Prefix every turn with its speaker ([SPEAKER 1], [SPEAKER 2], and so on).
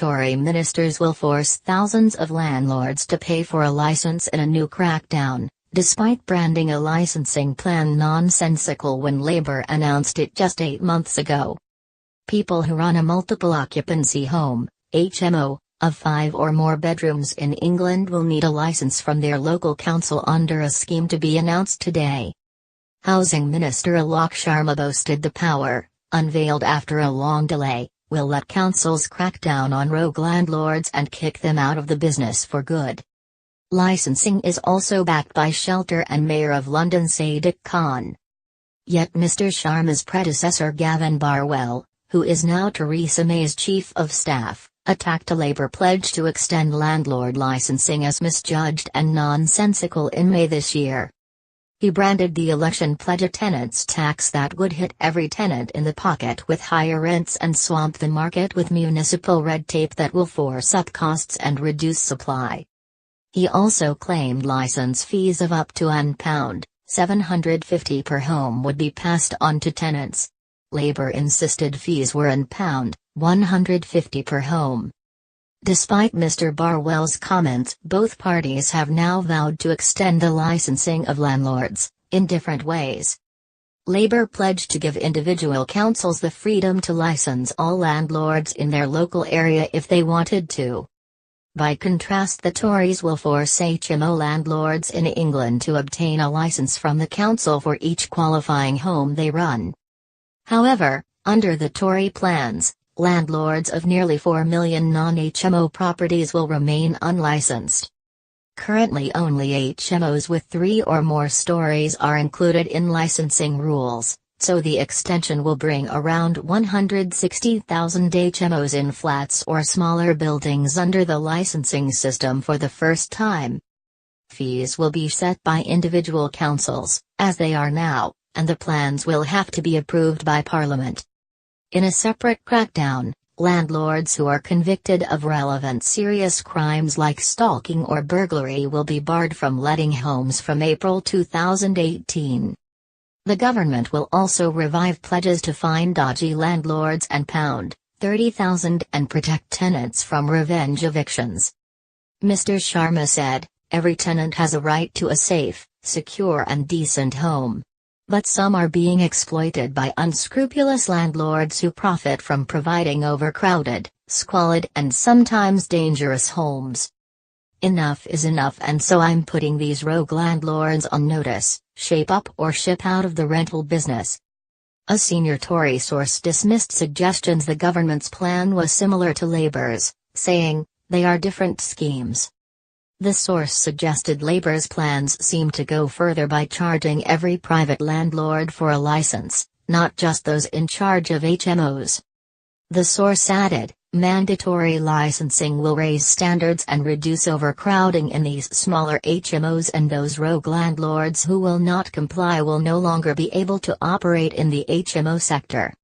[SPEAKER 1] Tory ministers will force thousands of landlords to pay for a license in a new crackdown, despite branding a licensing plan nonsensical when Labour announced it just 8 months ago. People who run a multiple occupancy home, HMO, of 5 or more bedrooms in England will need a license from their local council under a scheme to be announced today. Housing Minister Alok Sharma boasted the power, unveiled after a long delay, will let councils crack down on rogue landlords and kick them out of the business for good. Licensing is also backed by Shelter and Mayor of London Sadiq Khan. Yet Mr. Sharma's predecessor Gavin Barwell, who is now Theresa May's chief of staff, attacked a Labour pledge to extend landlord licensing as misjudged and nonsensical in May this year. He branded the election pledge a tenants' tax that would hit every tenant in the pocket with higher rents and swamp the market with municipal red tape that will force up costs and reduce supply. He also claimed license fees of up to £750 per home would be passed on to tenants. Labour insisted fees were £150 per home. Despite Mr. Barwell's comments, both parties have now vowed to extend the licensing of landlords, in different ways. Labour pledged to give individual councils the freedom to license all landlords in their local area if they wanted to. By contrast, the Tories will force HMO landlords in England to obtain a license from the council for each qualifying home they run. However, under the Tory plans, landlords of nearly 4 million non-HMO properties will remain unlicensed. Currently only HMOs with 3 or more stories are included in licensing rules, so the extension will bring around 160,000 HMOs in flats or smaller buildings under the licensing system for the first time. Fees will be set by individual councils, as they are now, and the plans will have to be approved by Parliament. In a separate crackdown, landlords who are convicted of relevant serious crimes like stalking or burglary will be barred from letting homes from April 2018. The government will also revive pledges to fine dodgy landlords and pound £30,000 and protect tenants from revenge evictions. Mr. Sharma said, "Every tenant has a right to a safe, secure and decent home. But some are being exploited by unscrupulous landlords who profit from providing overcrowded, squalid and sometimes dangerous homes. Enough is enough, and so I'm putting these rogue landlords on notice, shape up or ship out of the rental business." A senior Tory source dismissed suggestions the government's plan was similar to Labour's, saying, "They are different schemes." The source suggested Labour's plans seem to go further by charging every private landlord for a license, not just those in charge of HMOs. The source added, "Mandatory licensing will raise standards and reduce overcrowding in these smaller HMOs, and those rogue landlords who will not comply will no longer be able to operate in the HMO sector."